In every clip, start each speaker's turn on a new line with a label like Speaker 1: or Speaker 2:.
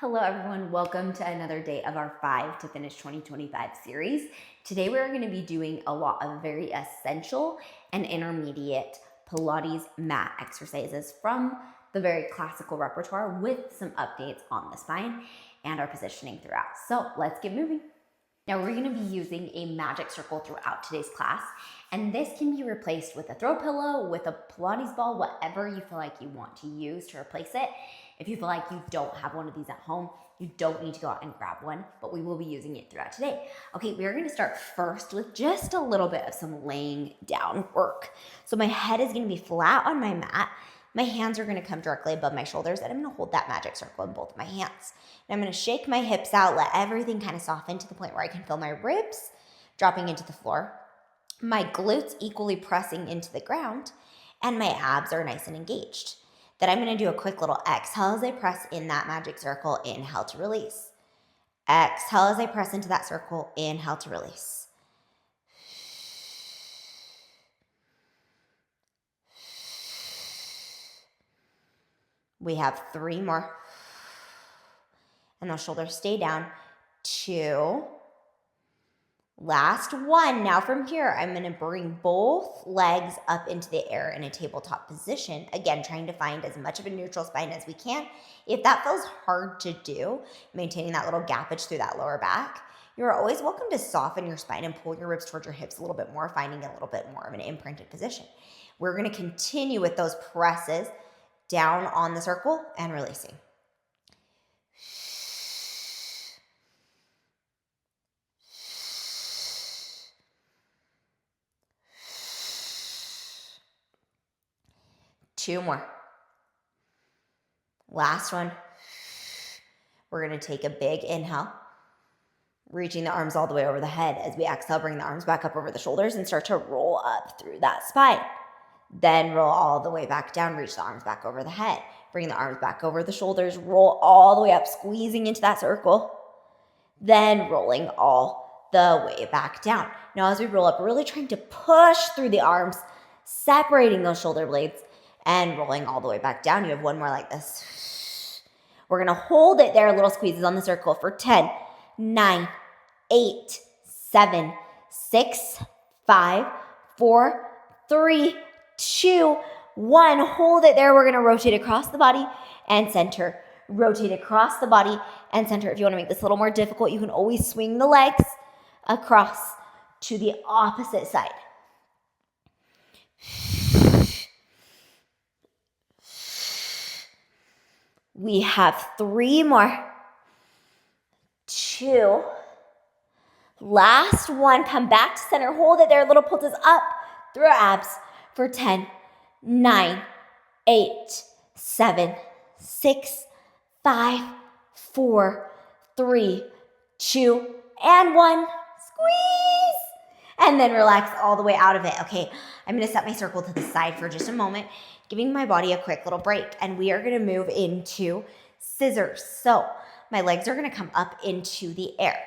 Speaker 1: Hello everyone, welcome to another day of our 5 to Finish 2025 series. Today we're going to be doing a lot of very essential and intermediate Pilates mat exercises from the very classical repertoire with some updates on the spine and our positioning throughout. So let's get moving. Now we're going to be using a magic circle throughout today's class, and this can be replaced with a throw pillow, with a Pilates ball, whatever you feel like you want to use to replace it. If you feel like you don't have one of these at home, you don't need to go out and grab one, but we will be using it throughout today. Okay, we're going to start first with just a little bit of some laying down work. So my head is going to be flat on my mat. My hands are going to come directly above my shoulders, and I'm going to hold that magic circle in both of my hands. And I'm going to shake my hips out, let everything kind of soften to the point where I can feel my ribs dropping into the floor, my glutes equally pressing into the ground, and my abs are nice and engaged. Then I'm going to do a quick little exhale as I press in that magic circle, inhale to release. Exhale as I press into that circle, inhale to release. We have 3 more. And those shoulders stay down. 2. Last 1. Now from here, I'm going to bring both legs up into the air in a tabletop position. Again, trying to find as much of a neutral spine as we can. If that feels hard to do, maintaining that little gappage through that lower back, you're always welcome to soften your spine and pull your ribs towards your hips a little bit more, finding a little bit more of an imprinted position. We're going to continue with those presses down on the circle and releasing. Two more. Last one. We're going to take a big inhale, reaching the arms all the way over the head. As we exhale, bring the arms back up over the shoulders and start to roll up through that spine. Then roll all the way back down, reach the arms back over the head. Bring the arms back over the shoulders, roll all the way up, squeezing into that circle. Then rolling all the way back down. Now as we roll up, we're really trying to push through the arms, separating those shoulder blades, and rolling all the way back down. You have 1 more like this. We're going to hold it there, little squeezes on the circle for 10, 9, 8, 7, 6, 5, 4, 3, 2, 1. Hold it there. We're going to rotate across the body and center. Rotate across the body and center. If you want to make this a little more difficult, you can always swing the legs across to the opposite side. We have 3 more. 2. Last 1. Come back to center. Hold it there. Little pulses up through our abs for 10, 9, 8, 7, 6, 5, 4, 3, 2, and 1. Squeeze. And then relax all the way out of it. Okay, I'm going to set my circle to the side for just a moment, giving my body a quick little break. And we are going to move into scissors. So my legs are going to come up into the air,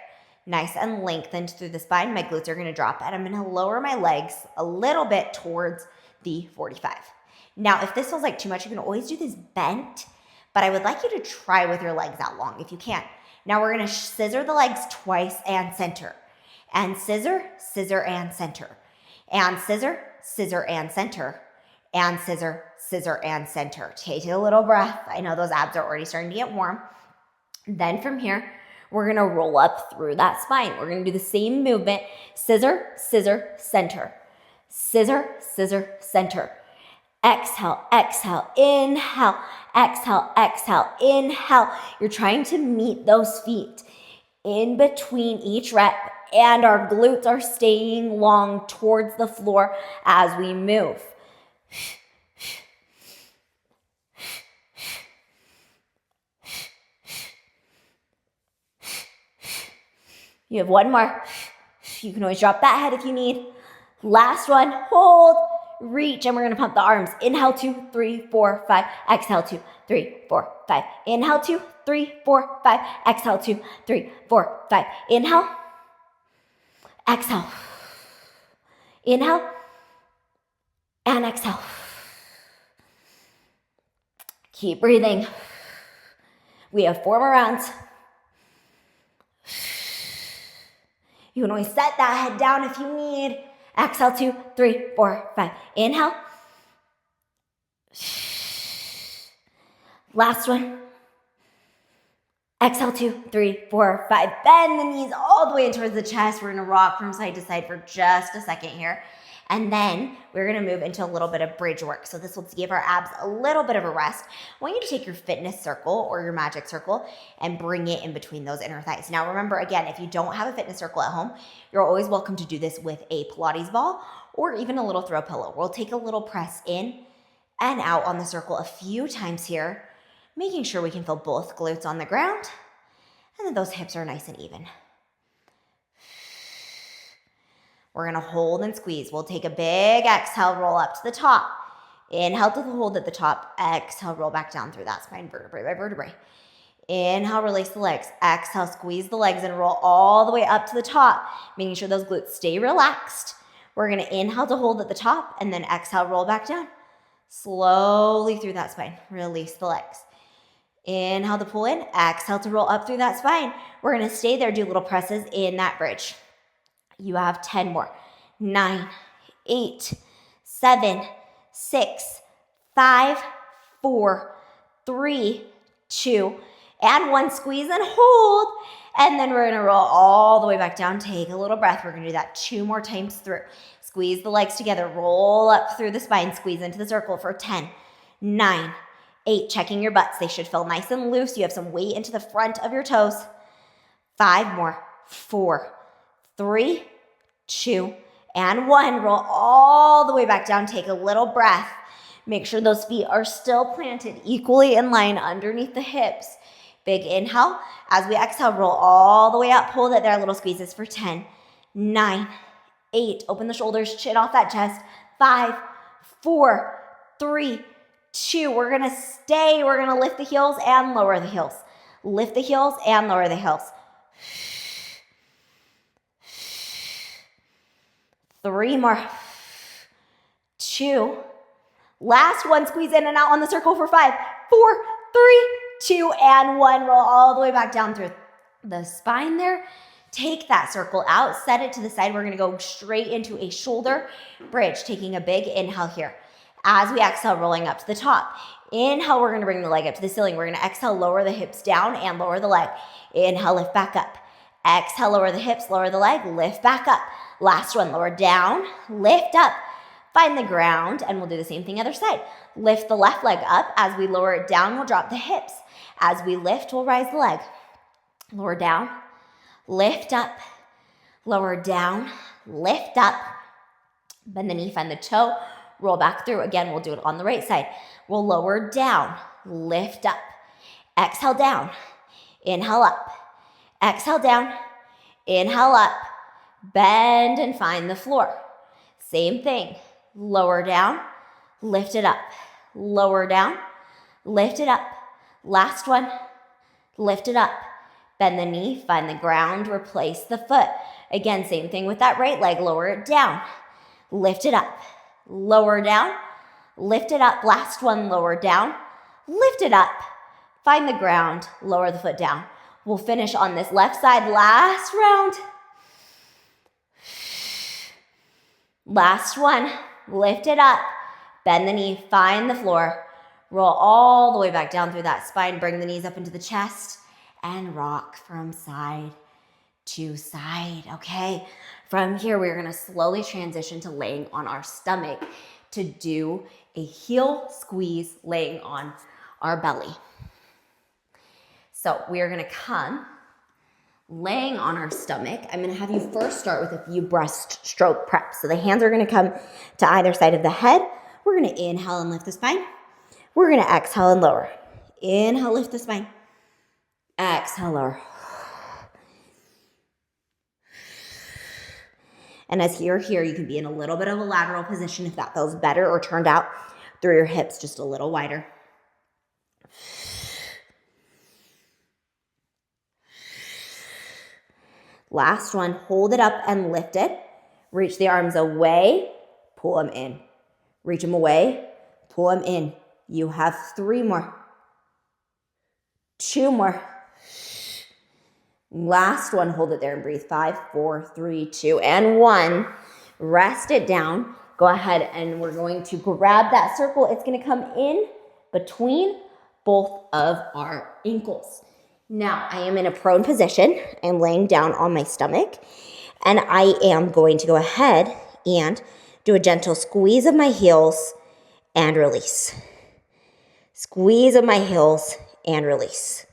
Speaker 1: nice and lengthened through the spine. My glutes are going to drop, and I'm going to lower my legs a little bit towards the 45. Now, if this feels like too much, you can always do this bent, but I would like you to try with your legs out long if you can. Now we're going to scissor the legs twice and center. And scissor, scissor, and center. And scissor, scissor, and center. And scissor, scissor, and center. Take a little breath. I know those abs are already starting to get warm. Then from here, we're going to roll up through that spine. We're going to do the same movement. Scissor, scissor, center. Scissor, scissor, center. Exhale, exhale, inhale, exhale, exhale, inhale. You're trying to meet those feet in between each rep, and our glutes are staying long towards the floor as we move. You have 1 more. You can always drop that head if you need. Last 1. Hold, reach, and we're going to pump the arms. Inhale 2, 3, 4, 5. Exhale 2, 3, 4, 5. Inhale 2, 3, 4, 5. Exhale 2, 3, 4, 5. Inhale. Exhale. Inhale. And exhale. Keep breathing. We have 4 more rounds. You can always set that head down if you need. Exhale, 2, 3, 4, 5. Inhale. Last one. Exhale, 2, 3, 4, 5. Bend the knees all the way in towards the chest. We're gonna rock from side to side for just a second here. And then we're gonna move into a little bit of bridge work. So this will give our abs a little bit of a rest. I want you to take your fitness circle or your magic circle and bring it in between those inner thighs. Now remember, again, if you don't have a fitness circle at home, you're always welcome to do this with a Pilates ball or even a little throw pillow. We'll take a little press in and out on the circle a few times here, making sure we can feel both glutes on the ground and then those hips are nice and even. We're gonna hold and squeeze. We'll take a big exhale, roll up to the top. Inhale to the hold at the top. Exhale, roll back down through that spine, vertebrae by vertebrae. Inhale, release the legs. Exhale, squeeze the legs and roll all the way up to the top, making sure those glutes stay relaxed. We're gonna inhale to hold at the top and then exhale, roll back down. Slowly through that spine, release the legs. Inhale to pull in, exhale to roll up through that spine. We're gonna stay there, do little presses in that bridge. You have 10 more. 9, 8, 7, 6, 5, 4, 3, 2, and 1. Squeeze and hold. And then we're gonna roll all the way back down. Take a little breath. We're gonna do that 2 more times through. Squeeze the legs together. Roll up through the spine. Squeeze into the circle for 10, 9, 8. Checking your butts. They should feel nice and loose. You have some weight into the front of your toes. 5 more. 4, 3, 2, and 1. Roll all the way back down. Take a little breath. Make sure those feet are still planted equally in line underneath the hips. Big inhale. As we exhale, roll all the way up. Hold it there. Little squeezes for 10, 9, 8. Open the shoulders, chin off that chest. 5, 4, 3, 2. We're going to stay. We're going to lift the heels and lower the heels. Lift the heels and lower the heels. 3 more. 2. Last one. Squeeze in and out on the circle for 5, 4, 3, 2, and 1. Roll all the way back down through the spine there. Take that circle out. Set it to the side. We're going to go straight into a shoulder bridge. Taking a big inhale here. As we exhale, rolling up to the top. Inhale, we're going to bring the leg up to the ceiling. We're going to exhale, lower the hips down and lower the leg. Inhale, lift back up. Exhale, lower the hips, lower the leg, lift back up. Last one, lower down, lift up. Find the ground, and we'll do the same thing other side. Lift the left leg up. As we lower it down, we'll drop the hips. As we lift, we'll rise the leg. Lower down, lift up. Lower down, lift up. Bend the knee, find the toe, roll back through. Again, we'll do it on the right side. We'll lower down, lift up. Exhale down, inhale up. Exhale down, inhale up. Bend and find the floor. Same thing. Lower down, lift it up. Lower down, lift it up. Last one, lift it up. Bend the knee, find the ground, replace the foot. Again, same thing with that right leg. Lower it down, lift it up. Lower down, lift it up. Last one, lower down, lift it up. Find the ground, lower the foot down. We'll finish on this left side. Last round. Last one. Lift it up. Bend the knee. Find the floor. Roll all the way back down through that spine. Bring the knees up into the chest and rock from side to side. Okay. From here, we're going to slowly transition to laying on our stomach to do a heel squeeze laying on our belly. So we are going to come laying on our stomach. I'm going to have you first start with a few breaststroke preps. So the hands are going to come to either side of the head. We're going to inhale and lift the spine. We're going to exhale and lower. Inhale, lift the spine. Exhale, lower. And as you're here, you can be in a little bit of a lateral position if that feels better, or turned out through your hips just a little wider. Last one, hold it up and lift it. Reach the arms away, pull them in. Reach them away, pull them in. You have 3 more. 2 more. Last one, hold it there and breathe. 5, 4, 3, 2, and 1. Rest it down. Go ahead and we're going to grab that circle. It's going to come in between both of our ankles. Now, I am in a prone position. I'm laying down on my stomach, and I am going to go ahead and do a gentle squeeze of my heels and release. Squeeze of my heels and release.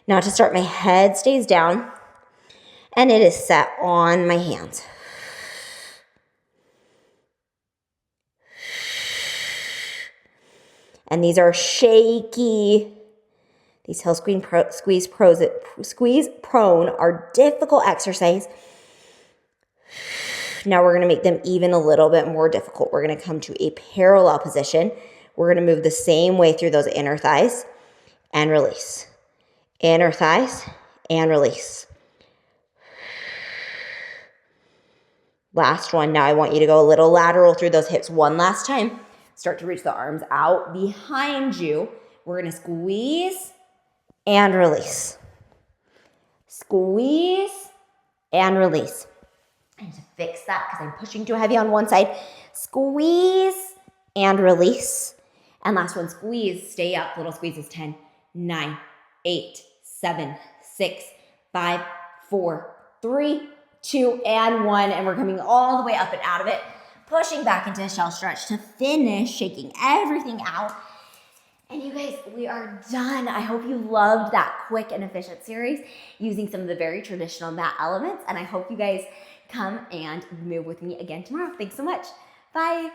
Speaker 1: Now to start, my head stays down, and it is set on my hands. And these are shaky. These heel squeeze prone are difficult exercise. Now we're going to make them even a little bit more difficult. We're going to come to a parallel position. We're going to move the same way through those inner thighs and release. Inner thighs and release. Last one. Now I want you to go a little lateral through those hips one last time. Start to reach the arms out behind you. We're going to squeeze and release. Squeeze and release. I need to fix that because I'm pushing too heavy on one side. Squeeze and release. And last one, squeeze. Stay up. Little squeezes. 10, 9, 8, 7, 6, 5, 4, 3, 2, and 1. And we're coming all the way up and out of it. Pushing back into a shell stretch to finish, shaking everything out. And you guys, we are done. I hope you loved that quick and efficient series using some of the very traditional mat elements. And I hope you guys come and move with me again tomorrow. Thanks so much. Bye.